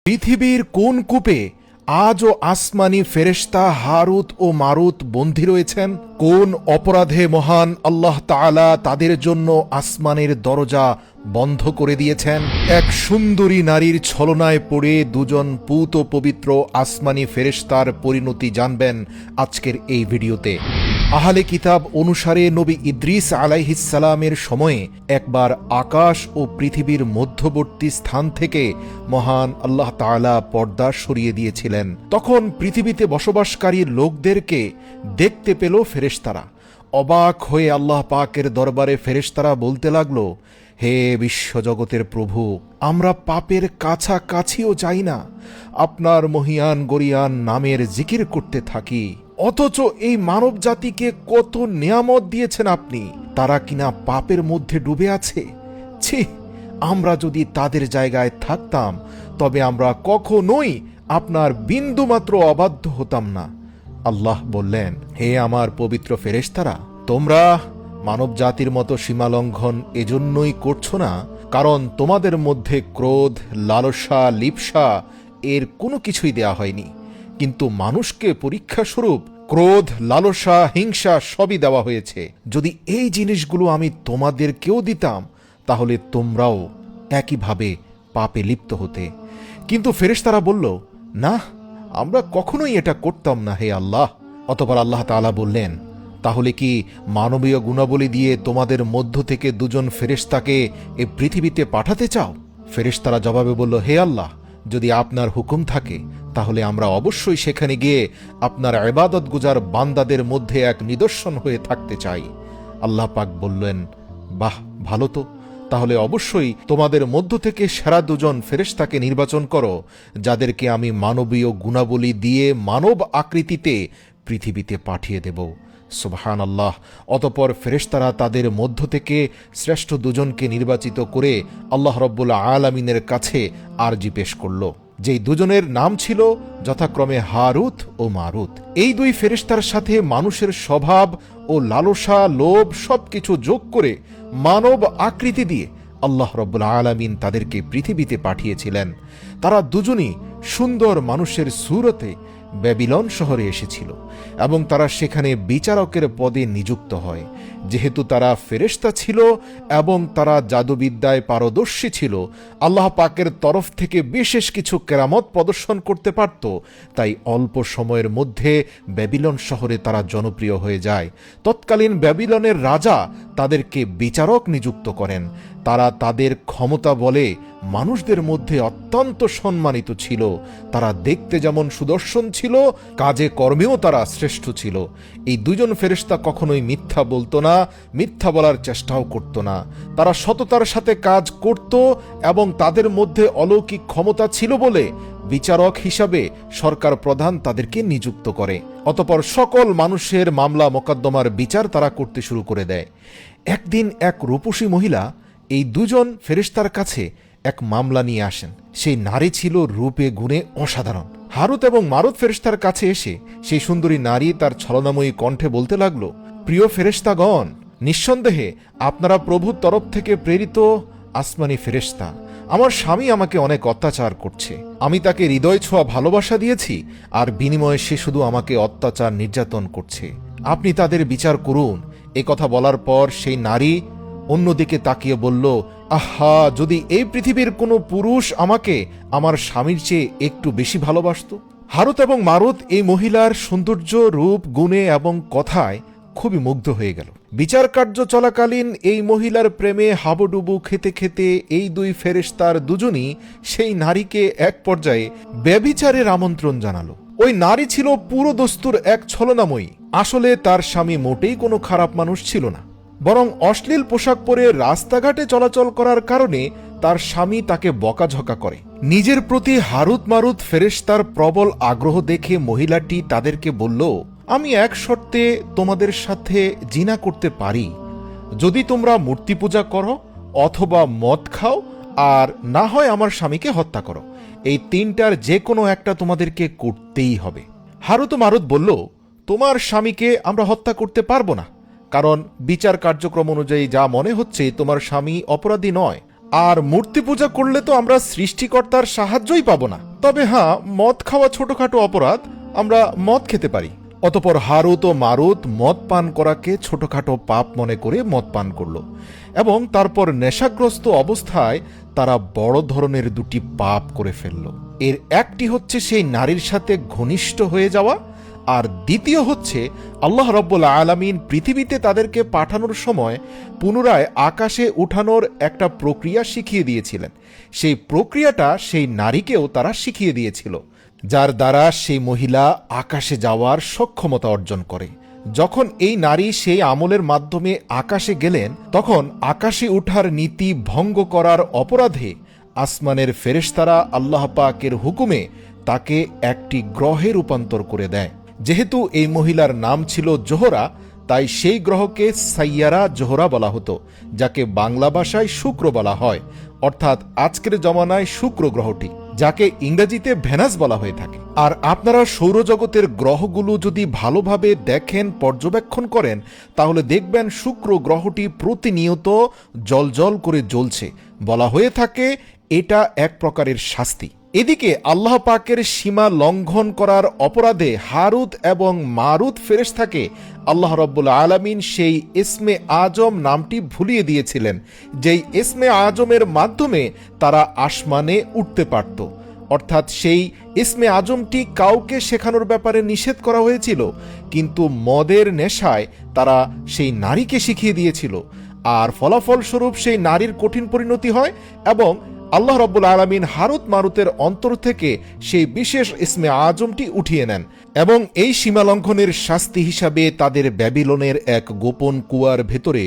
পৃথিবীর কোন কূপে আজও আসমানি ফেরেশতা হারুত ও মারুত বন্দী রয়েছেন? কোন অপরাধে মহান আল্লাহ তাআলা তাদের জন্য আসমানের দরজা বন্ধ করে দিয়েছেন? এক সুন্দরী নারীর ছলনায় পড়ে দুজন পূত পবিত্র আসমানি ফেরেশতার পরিণতি জানবেন আজকের এই ভিডিওতে। আহলে কিতাব অনুসারে নবী ইদ্রিস আলাইহিস সালামের সময়ে একবার আকাশ ও পৃথিবীর মধ্যবর্তী স্থান থেকে মহান আল্লাহ তাআলা পর্দা সরিয়ে দিয়েছিলেন। তখন পৃথিবীতে বসবাসকারী লোকদেরকে দেখতে পেল ফেরেশতারা। অবাক হয়ে আল্লাহ পাকের দরবারে ফেরেশতারা বলতে লাগলো, হে বিশ্বজগতের প্রভু, আমরা পাপের কাছাকাছিও যাই না, আপনার মহিয়ান গরিয়ান নামের জিকির করতে থাকি, অথচ এই মানব জাতিকে কত নিয়ামত দিয়েছেন আপনি, তারা কিনা পাপের মধ্যে ডুবে আছে। ছি, আমরা যদি তাদের জায়গায় থাকতাম তবে আমরা কখনোই আপনার বিন্দুমাত্র অবাধ্য হতাম না। আল্লাহ বললেন, হে আমার পবিত্র ফেরেশতারা, তোমরা মানব জাতির মতো সীমালঙ্ঘন এজন্যই করছো না কারণ তোমাদের মধ্যে ক্রোধ, লালসা, লিপ্সা এর কোনো কিছুই দেয়া হয়নি, কিন্তু মানুষকে পরীক্ষাস্বরূপ ক্রোধ, লালসা, হিংসা সবই দেওয়া হয়েছে। যদি এই জিনিসগুলো আমি তোমাদেরকেও দিতাম তাহলে তোমরাও একইভাবে পাপে লিপ্ত হতে। কিন্তু ফেরেশতারা বলল, না, আমরা কখনোই এটা করতাম না হে আল্লাহ। অতঃপর আল্লাহ তাআলা বললেন, তাহলে কি মানবীয় গুণাবলী দিয়ে তোমাদের মধ্য থেকে দুজন ফেরেশতাকে এ পৃথিবীতে পাঠাতে চাও? ফেরেশতারা জবাবে বলল, হে আল্লাহ, যদি আপনার হুকুম থাকে তাহলে আমরা অবশ্যই সেখানে গিয়ে আপনার ইবাদত গুজার বান্দাদের মধ্যে এক নিদর্শন হয়ে থাকতে চাই। আল্লাহ পাক বললেন, বাহ, ভালো তো, তাহলে অবশ্যই তোমাদের মধ্য থেকে সেরা দুজন ফেরেশতাকে নির্বাচন করো, যাদেরকে আমি মানবীয় গুণাবলী দিয়ে মানব আকৃতিতে পৃথিবীতে পাঠিয়ে দেব। সুবহানাল্লাহ। অতঃপর ফেরেশতারা তাদের মধ্য থেকে শ্রেষ্ঠ দুজনকে নির্বাচিত করে আল্লাহ রাব্বুল আলামিনের কাছে আরজি পেশ করল, যেই দুজনের নাম ছিল যথাক্রমে হারুত ও মারুত। এই দুই ফেরেশতার সাথে মানুষের স্বভাব ও লালসা, লোভ সবকিছু যোগ করে মানব আকৃতি দিয়ে আল্লাহ রাব্বুল আলামিন তাদেরকে পৃথিবীতে পাঠিয়েছিলেন। তারা দুজনই সুন্দর মানুষের সুরতে ব্যাবিলন শহরে এসেছিল এবং তারা সেখানে বিচারকের পদে নিযুক্ত হয়। যেহেতু তারা ফেরেশতা ছিল এবং তারা জাদুবিদ্যায় পারদর্শী ছিল, আল্লাহ পাকের তরফ থেকে বিশেষ কিছু কেরামত প্রদর্শন করতে পারত, তাই অল্প সময়ের মধ্যে ব্যাবিলন শহরে তারা জনপ্রিয় হয়ে যায়। তৎকালীন ব্যাবিলনের রাজা তাদেরকে বিচারক নিযুক্ত করেন। তারা তাদের ক্ষমতা বলে মানুষদের মধ্যে অত্যন্ত সম্মানিত ছিল। তারা দেখতে যেমন সুদর্শন ছিল, কাজে কর্মেও তারা শ্রেষ্ঠ ছিল। এই দুজন ফেরেশতা কখনোই মিথ্যা বলতো না, মিথ্যা বলার চেষ্টাও করত না। তারা সততার সাথে কাজ করত এবং তাদের মধ্যে অলৌকিক ক্ষমতা ছিল বলে বিচারক হিসাবে সরকার প্রধান তাদেরকে নিযুক্ত করে। অতঃপর সকল মানুষের মামলা মোকদ্দমার বিচার তারা করতে শুরু করে দেয়। একদিন এক রূপসী মহিলা এই দুজন ফেরেশতার কাছে এক মামলা নিয়ে আসেন। সেই নারী ছিল রূপে গুণে অসাধারণ। হারুত এবং মারুত ফেরেশতার কাছে এসে সেই সুন্দরী নারী তার ছলনাময়ী কণ্ঠে বলতে লাগলো, প্রিয় ফেরেশতাগণ, নিঃসন্দেহে আপনারা প্রভুর তরফ থেকে প্রেরিত আসমানি ফেরেশতা। আমার স্বামী আমাকে অনেক অত্যাচার করছে। আমি তাকে হৃদয় ছোঁয়া ভালোবাসা দিয়েছি, আর বিনিময়ে সে শুধু আমাকে অত্যাচার নির্যাতন করছে। আপনি তাদের বিচার করুন। এ কথা বলার পর সেই নারী অন্যদিকে তাকিয়ে বলল, আহা, যদি এই পৃথিবীর কোনো পুরুষ আমাকে আমার স্বামীর চেয়ে একটু বেশি ভালোবাসত। হারুত এবং মারুত এই মহিলার সৌন্দর্য, রূপ, গুণে এবং কথায় খুবই মুগ্ধ হয়ে গেল। বিচার কার্য চলাকালীন এই মহিলার প্রেমে হাবুডুবু খেতে খেতে এই দুই ফেরেশতার দুজনই সেই নারীকে এক পর্যায়ে ব্যভিচারের আমন্ত্রণ জানালো। ওই নারী ছিল পুরো দস্তুর এক ছলনাময়ী। আসলে তার স্বামী মোটেই কোনো খারাপ মানুষ ছিল না, বরং অশ্লীল পোশাক পরে রাস্তাঘাটে চলাচল করার কারণে তার স্বামী তাকে বকাঝকা করে। নিজের প্রতি হারুত মারুত ফেরেশতার প্রবল আগ্রহ দেখে মহিলাটি তাদেরকে বলল, আমি এক শর্তে তোমাদের সাথে জিনা করতে পারি, যদি তোমরা মূর্তি পূজা করো অথবা মদ খাও আর না হয় আমার স্বামীকে হত্যা করো। এই তিনটার যে কোনো একটা তোমাদেরকে করতেই হবে। হারুত মারুত বলল, তোমার স্বামীকে আমরা হত্যা করতে পারবো না, কারণ বিচার কার্যক্রম অনুযায়ী যা মনে হচ্ছে তোমার স্বামী অপরাধী নয়। আর মূর্তি পূজা করলে তো আমরা সৃষ্টিকর্তার সাহায্যই পাবো না। তবে হ্যাঁ, মদ খাওয়া ছোটখাটো অপরাধ, আমরা মদ খেতে পারি। অতপর হারুত ও মারুত মদ পান করাকে ছোটখাটো পাপ মনে করে মদ পান করল এবং তারপর নেশাগ্রস্ত অবস্থায় তারা বড় ধরনের দুটি পাপ করে ফেলল। এর একটি হচ্ছে সেই নারীর সাথে ঘনিষ্ঠ হয়ে যাওয়া, আর দ্বিতীয় হচ্ছে আল্লাহ রাব্বুল আলামিন পৃথিবীতে তাদেরকে পাঠানোর সময় পুনরায় আকাশে উঠানোর একটা প্রক্রিয়া শিখিয়ে দিয়েছিলেন। সেই প্রক্রিয়াটা সেই নারীকেও তারা শিখিয়ে দিয়েছিল, যার দ্বারা সেই মহিলা আকাশে যাওয়ার সক্ষমতা অর্জন করে। যখন এই নারী সেই আমলের মাধ্যমে আকাশে গেলেন, তখন আকাশে উঠার নীতি ভঙ্গ করার অপরাধে আসমানের ফেরেশতারা আল্লাহ পাকের হুকুমে তাকে একটি গ্রহে রূপান্তর করে দেয়। যেহেতু এই মহিলার নাম ছিল জোহরা, তাই সেই গ্রহকে সাইয়ারা জোহরা বলা হতো, যাকে বাংলা ভাষায় শুক্র বলা হয়, অর্থাৎ আজকের জমানায় শুক্র গ্রহটি, যাকে ইংরেজিতে ভেনাস বলা হয়ে থাকে। আর আপনারা সৌরজগতের গ্রহগুলো যদি ভালোভাবে দেখেন, পর্যবেক্ষণ করেন, তাহলে দেখবেন শুক্র গ্রহটি প্রতিনিয়ত জ্বলজ্বল করে জ্বলছে। বলা হয়ে থাকে এটা এক প্রকারের শাস্তি। এদিকে আল্লাহ পাকের সীমা লঙ্ঘন করার অপরাধে হারুত এবং মারুত ফেরেশতাকে আল্লাহ রাব্বুল আলামিন সেই ইসমে আজম নামটি ভুলিয়ে দিয়েছিলেন, যেই ইসমে আজমের মাধ্যমে তারা আসমানে উঠতে পারত। অর্থাৎ সেই ইসমে আজমটি কাউকে শেখানোর ব্যাপারে নিষেধ করা হয়েছিল, কিন্তু মদের নেশায় তারা সেই নারীকে শিখিয়ে দিয়েছিল, আর ফলাফলস্বরূপ সেই নারীর কঠিন পরিণতি হয় এবং আল্লাহ রাব্বুল আলামিন হারুত মারুতের অন্তর থেকে সেই বিশেষ ইসমে আজমটি উঠিয়ে নেন এবং এই সীমালঙ্ঘনের শাস্তি হিসাবে তাদের ব্যাবিলনের এক গোপন কুয়ার ভেতরে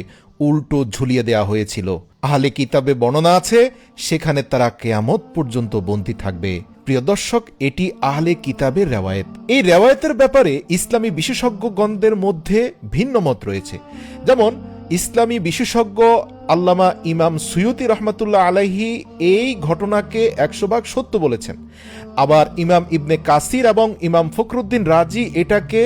উল্টো ঝুলিয়ে দেয়া হয়েছিল। আহলে কিতাবে বর্ণনা আছে সেখানে তারা কিয়ামত পর্যন্ত বন্দী থাকবে। প্রিয় দর্শক, এটি আহলে কিতাবের রেওয়ায়েত। এই রেওয়ায়েতের ব্যাপারে ইসলামী বিশেষজ্ঞগণদের মধ্যে ভিন্ন মত রয়েছে। যেমন ইসলামী বিশেষজ্ঞ আল্লামা ইমাম সুয়ুতি রহমাতুল্লাহ আলাইহি এই ঘটনাকে 100% সত্য বলেছেন। আবার ইমাম ইবনে কাসির এবং ইমাম ফখরুদ্দিন রাজি এটাকে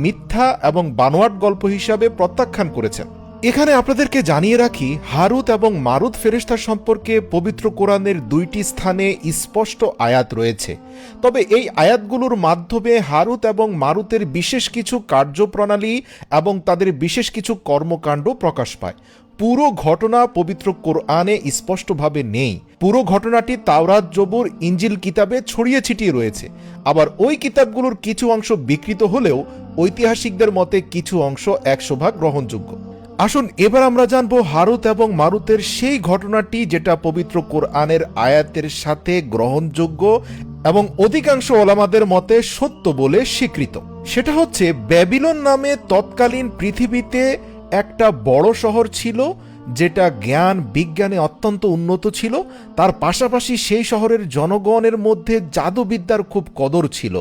মিথ্যা এবং বানোয়াট গল্প হিসাবে প্রত্যাখ্যান করেছেন। এখানে আপনাদেরকে জানিয়ে রাখি, হারুত এবং মারুত ফেরেশতা সম্পর্কে পবিত্র কোরআনের 2টি স্থানে স্পষ্ট আয়াত রয়েছে। তবে এই আয়াতগুলোর মাধ্যমে হারুত এবং মারুতের বিশেষ কিছু কার্যপ্রণালী এবং তাদের বিশেষ কিছু কর্মকাণ্ড প্রকাশ পায়। পুরো ঘটনা পবিত্র কোরআনে স্পষ্টভাবে নেই। পুরো ঘটনাটি তাওরাত, জবুর, ইঞ্জিল কিতাবে ছড়িয়ে ছিটিয়ে রয়েছে। আবার ওই কিতাবগুলোর কিছু অংশ বিকৃত হলেও ঐতিহাসিকদের মতে কিছু অংশ 100% গ্রহণযোগ্য। আসুন এবার আমরা জানব হারুত এবং মারুতের সেই ঘটনাটি যেটা পবিত্র কোরআনের আয়াতের সাথে গ্রহণযোগ্য এবং অধিকাংশ ওলামাদের মতে সত্য বলে স্বীকৃত। সেটা হচ্ছে ব্যাবিলন নামে তৎকালীন পৃথিবীতে একটা বড় শহর ছিল, যেটা জ্ঞান বিজ্ঞানে অত্যন্ত উন্নত ছিল। তার পাশাপাশি সেই শহরের জনগণের মধ্যে জাদুবিদ্যার খুব কদর ছিল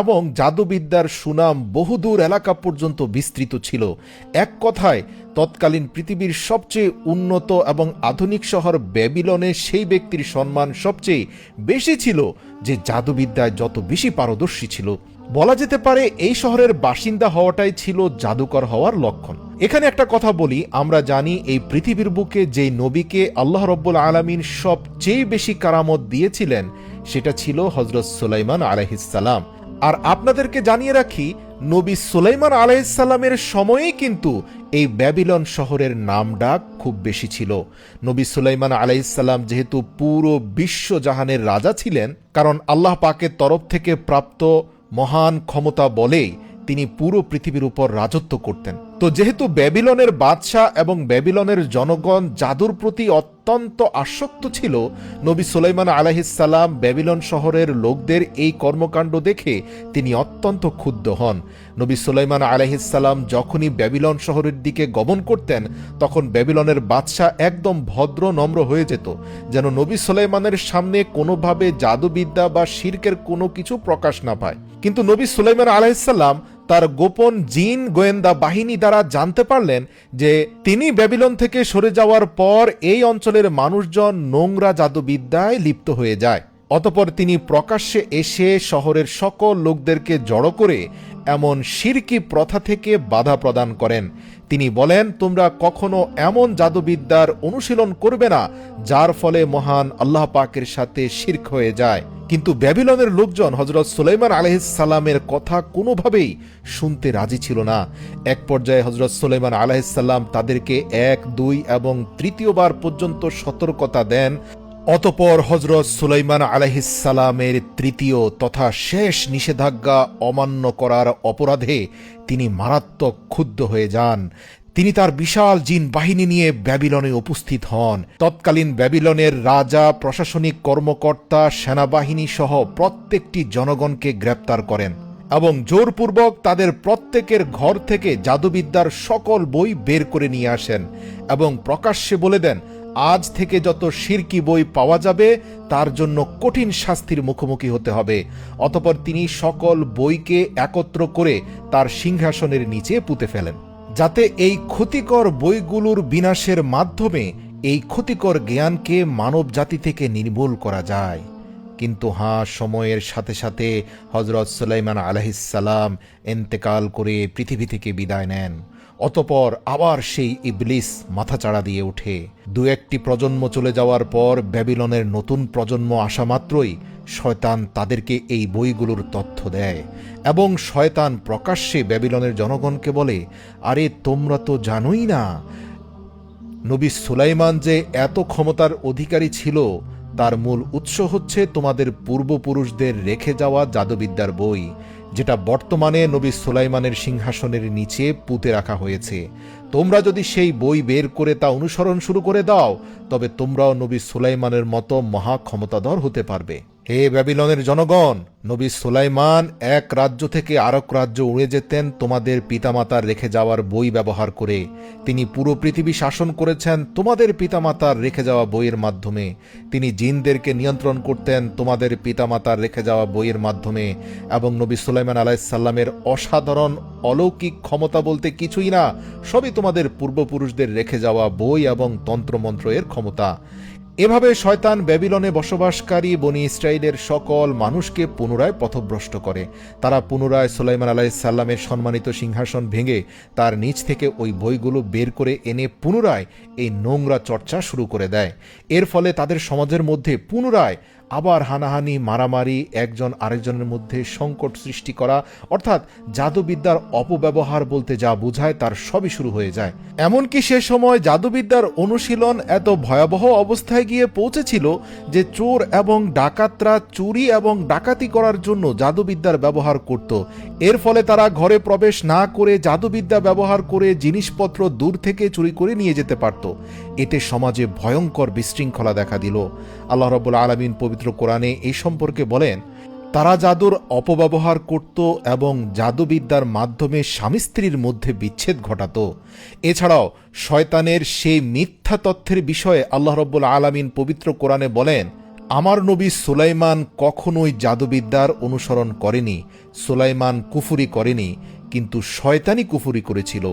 এবং জাদুবিদ্যার সুনাম বহুদূর এলাকা পর্যন্ত বিস্তৃত ছিল। এক কথায় তৎকালীন পৃথিবীর সবচেয়ে উন্নত এবং আধুনিক শহর ব্যাবিলনে সেই ব্যক্তির সম্মান সবচেয়ে বেশি ছিল যে জাদুবিদ্যায় যত বেশি পারদর্শী ছিল। বলা যেতে পারে এই শহরের বাসিন্দা হওয়াটাই ছিল জাদুকর হওয়ার লক্ষণ। এখানে একটা কথা বলি, আমরা জানি এই পৃথিবীর বুকে যেই নবীকে আল্লাহ রাব্বুল আলামিন সবচেয়ে বেশি কারামত দিয়েছিলেন সেটা ছিল হযরত সুলাইমান আলাইহিস সালাম। আর আপনাদেরকে জানিয়ে রাখি, নবী সুলাইমান আলাইহিস সালামের সময়েই কিন্তু এই ব্যাবিলন শহরের নামডাক খুব বেশি ছিল। নবী সুলাইমান আলাইহিস সালাম যেহেতু পুরো বিশ্বজাহানের রাজা ছিলেন, কারণ আল্লাহ পাকের তরফ থেকে প্রাপ্ত মহান ক্ষমতা বলেই তিনি পুরো পৃথিবীর উপর রাজত্ব করতেন। তো যেহেতু ব্যাবিলনের বাদশাহ এবং ব্যাবিলনের জনগণ জাদুর প্রতি অত্যন্ত আসক্ত ছিল, নবী সুলাইমান আলাইহিস সালাম ব্যাবিলন শহরের লোকদের এই কর্মকাণ্ড দেখে তিনি অত্যন্ত ক্ষুব্ধ হন। নবী সুলাইমান আলাইহিস সালাম যখনই ব্যাবিলন শহরের দিকে গমন করতেন, তখন ব্যাবিলনের বাদশাহ একদম ভদ্র নম্র হয়ে যেত, যেন নবী সুলাইমানের সামনে কোনোভাবে জাদুবিদ্যা বা শিরকের কোনো কিছু প্রকাশ না পায়। কিন্তু নবী সুলাইমান আলাইহিস সালাম তার গোপন জিন গোয়েন্দা বাহিনী দ্বারা জানতে পারলেন যে তিনি ব্যাবিলন থেকে সরে যাওয়ার পর এই অঞ্চলের মানুষজন নোংরা জাদুবিদ্যায় লিপ্ত হয়ে যায়। অতঃপর তিনি প্রকাশ্যে এসে শহরের সকল লোকদেরকে জড়ো করে এমন শিরকি প্রথা থেকে বাধা প্রদান করেন। তিনি বলেন, তোমরা কখনো এমন জাদুবিদ্যার অনুশীলন করবে না যার ফলে মহান আল্লাহ পাকের সাথে শিরক হয়ে যায়। কিন্তু ব্যাবিলনের লোকজন হযরত সুলাইমান আলাইহিস সালামের কথা কোনোভাবেই শুনতে রাজি ছিল না। এক পর্যায়ে হযরত সুলাইমান আলাইহিস সালাম তাদেরকে 1, 2 এবং তৃতীয়বার পর্যন্ত সতর্কতা দেন। অতঃপর হযরত সুলাইমান আলাইহিস সালামের তৃতীয় তথা শেষ নিষেধাজ্ঞা অমান্য করার অপরাধে তিনি মারাত্মক ক্ষুব্ধ হয়ে যান। তিনি তার বিশাল জিন বাহিনী নিয়ে ব্যাবিলনে উপস্থিত হন। তৎকালীন ব্যাবিলনের রাজা, প্রশাসনিক কর্মকর্তা, সেনাবাহিনী সহ প্রত্যেকটি জনগণকে গ্রেপ্তার করেন এবং জোরপূর্বক তাদের প্রত্যেকের ঘর থেকে জাদুবিদ্যার সকল বই বের করে নিয়ে আসেন এবং প্রকাশ্যে বলে দেন, আজ থেকে যত শিরকি বই পাওয়া যাবে তার জন্য কঠিন শাস্তির মুখোমুখি হতে হবে। অতঃপর তিনি সকল বইকে একত্র করে তার সিংহাসনের নিচে পুঁতে ফেলেন, যাতে এই ক্ষতিকর বইগুলোর বিনাশের মাধ্যমে এই ক্ষতিকর জ্ঞানকে মানব জাতি থেকে নির্মূল করা যায়। কিন্তু সময়ের সাথে সাথে হযরত সুলাইমান আলাইহিস সালাম ইন্তেকাল করে পৃথিবী থেকে বিদায় নেন। অতঃপর আবার সেই ইবলিস মাথাচাড়া দিয়ে ওঠে। 2-1টি প্রজন্ম চলে যাওয়ার পর ব্যাবিলনের নতুন প্রজন্ম আসা মাত্রই শয়তান তাদেরকে এই বইগুলোর তথ্য দেয় এবং শয়তান প্রকাশ্যে ব্যাবিলনের জনগণকে বলে, আরে তোমরা তো জানোই না নবী সুলাইমান যে এত ক্ষমতার অধিকারী ছিল তার মূল উৎস হচ্ছে তোমাদের পূর্বপুরুষদের রেখে যাওয়া জাদুবিদ্যার বই, যেটা বর্তমানে নবী সুলাইমানের সিংহাসনের নিচে পুঁতে রাখা হয়েছে। তোমরা যদি সেই বই বের করে তা অনুসরণ শুরু করে দাও তবে তোমরাও নবী সুলাইমানের মতো মহা ক্ষমতাধর হতে পারবে। হে ব্যাবিলনের জনগণ, নবী সুলাইমান এক রাজ্য থেকে আরেক রাজ্য উড়ে যেতেন তোমাদের পিতামাতার রেখে যাওয়ার বই ব্যবহার করে। তিনি পুরো পৃথিবী শাসন করেছেন তোমাদের পিতামাতার রেখে যাওয়া বইয়ের মাধ্যমে। তিনি জিনদেরকে নিয়ন্ত্রণ করতেন তোমাদের পিতামাতার রেখে যাওয়া বইয়ের মাধ্যমে। এবং নবী সুলাইমান আলাইহিস সালামের অসাধারণ অলৌকিক ক্ষমতা বলতে কিছুই না, সবই তোমাদের পূর্বপুরুষদের রেখে যাওয়া বই এবং তন্ত্রমন্ত্র এর ক্ষমতা। এভাবে শয়তান ব্যাবিলনে বসবাসকারী বনি ইসরায়েলের সকল মানুষকে পুনরায় পথভ্রষ্ট করে। তারা পুনরায় সুলাইমান আলাইহিস সালামের সম্মানিত সিংহাসন ভেঙে তার নিচ থেকে ওই বইগুলো বের করে এনে পুনরায় এই নোংরা চর্চা শুরু করে দেয়। এর ফলে তাদের সমাজের মধ্যে পুনরায় আবার হানাহানি, মারামারি, একজন আরেকজনের মধ্যে সংকট সৃষ্টি করা, অর্থাৎ জাদুবিদ্যার অপব্যবহার বলতে যা বোঝায় তার সবই শুরু হয়ে যায়। এমনকি সে সময় জাদুবিদ্যার অনুশীলন এত ভয়াবহ অবস্থায় গিয়ে পৌঁছেছিল যে চোর এবং ডাকাতরা চুরি এবং ডাকাতি করার জন্য জাদুবিদ্যার ব্যবহার করত। এর ফলে তারা ঘরে প্রবেশ না করে জাদুবিদ্যা ব্যবহার করে জিনিসপত্র দূর থেকে চুরি করে নিয়ে যেতে পারত। এতে সমাজে ভয়ঙ্কর বিশৃঙ্খলা দেখা দিল। আল্লাহ রাব্বুল আলামিন পবিত্র কোরআনে এই সম্পর্কে বলেন, তারা জাদুর অপব্যবহার করত এবং জাদুবিদ্যার মাধ্যমে স্বামী স্ত্রীর মধ্যে বিচ্ছেদ ঘটাত। এছাড়াও শয়তানের সেই মিথ্যা তথ্যের বিষয়ে আল্লাহ রাব্বুল আলামিন পবিত্র কোরআনে বলেন, আমার নবী সুলাইমান কখনোই জাদুবিদ্যার অনুসরণ করেনি, সুলাইমান কুফরি করেনি, কিন্তু শয়তানি কুফরি করেছিল।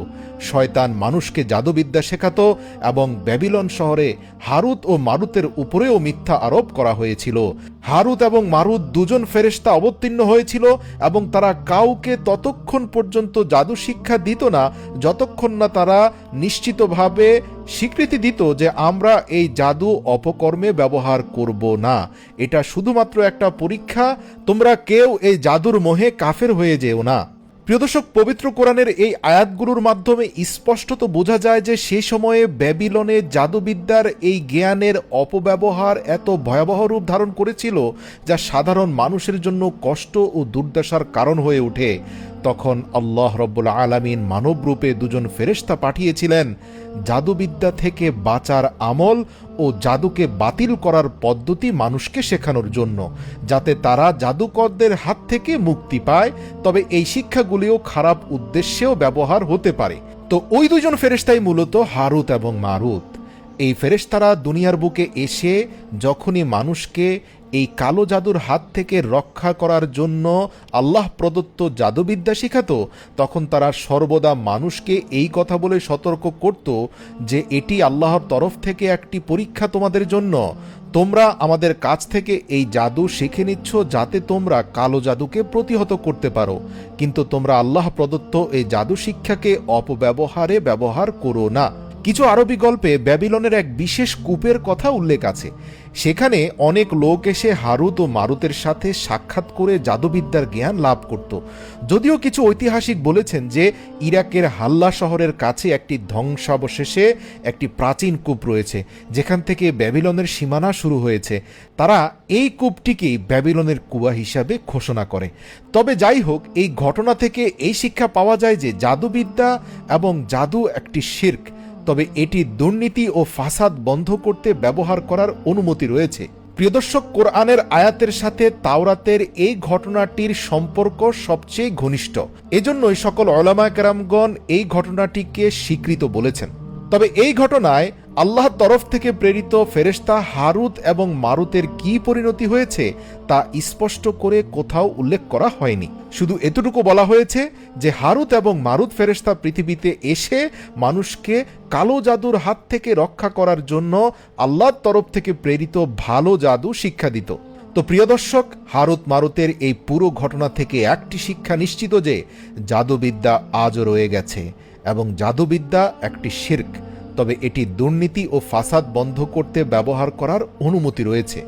শয়তান মানুষকে জাদুবিদ্যা শেখাতো এবং ব্যাবিলন শহরে হারুত ও মারুতের উপরেও মিথ্যা আরোপ করা হয়েছিল। হারুত এবং মারুত দুজন ফেরেশতা অবতীর্ণ হয়েছিল এবং তারা কাউকে ততক্ষণ পর্যন্ত জাদু শিক্ষা দিত না যতক্ষণ না তারা নিশ্চিতভাবে স্বীকৃতি দিত যে আমরা এই জাদু অপকর্মে ব্যবহার করব না, এটা শুধুমাত্র একটা পরীক্ষা, তোমরা কেউ এই জাদুর মোহে কাফের হয়ে যেও না। প্রিয় দর্শক, পবিত্র কোরআনের এই আয়াতগুলোর মাধ্যমে স্পষ্টত বোঝা যায় যে সে সময়ে ব্যাবিলনে জাদুবিদ্যার এই জ্ঞানের অপব্যবহার এত ভয়াবহ রূপ ধারণ করেছিল যা সাধারণ মানুষের জন্য কষ্ট ও দুর্দশার কারণ হয়ে ওঠে। তখন আল্লাহ রাব্বুল আলামিন মানব রূপে দুজন ফেরেশতা পাঠিয়েছিলেন জাদুবিদ্যা থেকে বাঁচার আমল ও জাদুকে বাতিল করার পদ্ধতি মানুষকে শেখানোর জন্য, যাতে তারা জাদুকরদের হাত থেকে মুক্তি পায়, তবে এই শিক্ষাগুলিও খারাপ উদ্দেশ্যেও ব্যবহার হতে পারে। তো ওই দুজন ফেরেশতাই মূলত হারুত এবং মারুত। এই ফেরেশতারা দুনিয়ার বুকে এসে যখনই মানুষকে এই কালো জাদুর হাত থেকে রক্ষা করার জন্য আল্লাহ প্রদত্ত জাদুবিদ্যা শেখাতো, তখন তারা সর্বদা মানুষকে এই কথা বলে সতর্ক করত যে এটি আল্লাহর তরফ থেকে একটি পরীক্ষা তোমাদের জন্য। তোমরা আমাদের কাছ থেকে এই জাদু শিখে নিচ্ছ যাতে তোমরা কালো জাদুকে প্রতিহত করতে পারো, কিন্তু তোমরা আল্লাহ প্রদত্ত এই জাদু শিক্ষাকে অপব্যবহারে ব্যবহার করো না। কিছু আরবি গল্পে ব্যাবিলনের এক বিশেষ কূপের কথা উল্লেখ আছে। সেখানে অনেক লোক এসে হারুত ও মারুতের সাথে সাক্ষাৎ করে জাদুবিদ্যার জ্ঞান লাভ করত। যদিও কিছু ঐতিহাসিক বলেছেন যে ইরাকের হাল্লা শহরের কাছে একটি ধ্বংসাবশেষে একটি প্রাচীন কূপ রয়েছে, যেখান থেকে ব্যাবিলনের সীমানা শুরু হয়েছে। তারা এই কূপটিকেই ব্যাবিলনের কুয়া হিসাবে ঘোষণা করে। তবে যাই হোক, এই ঘটনা থেকে এই শিক্ষা পাওয়া যায় যে জাদুবিদ্যা এবং জাদু একটি শিরক, তবে এটি দুর্নীতি ও ফাসাদ বন্ধ করতে ব্যবহার করার অনুমতি রয়েছে। প্রিয় দর্শক, কোরআনের আয়াতের সাথে তাওরাতের এই ঘটনাটির সম্পর্ক সবচেয়ে ঘনিষ্ঠ। এজন্যই সকল উলামায়ে কেরামগণ এই ঘটনাটিকে স্বীকৃত বলেছেন। তবে এই ঘটনায় আল্লাহর তরফ থেকে প্রেরিত ফেরেশতা হারুত এবং মারুতের কি পরিণতি হয়েছে তা স্পষ্ট করে কোথাও উল্লেখ করা হয়নি। শুধু এতটুকু বলা হয়েছে যে হারুত এবং মারুত ফেরেশতা পৃথিবীতে এসে মানুষকে কালো জাদুর হাত থেকে রক্ষা করার জন্য আল্লাহর তরফ থেকে প্রেরিত ভালো জাদু শিক্ষা দিত। তো প্রিয় দর্শক, হারুত মারুতের এই পুরো ঘটনা থেকে একটি শিক্ষা নিশ্চিত যে জাদুবিদ্যা আজও রয়ে গেছে এবং জাদুবিদ্যা একটি শিরক, তবে এটি দুর্নীতি ও ফাসাদ বন্ধ করতে ব্যবহার করার অনুমতি রয়েছে।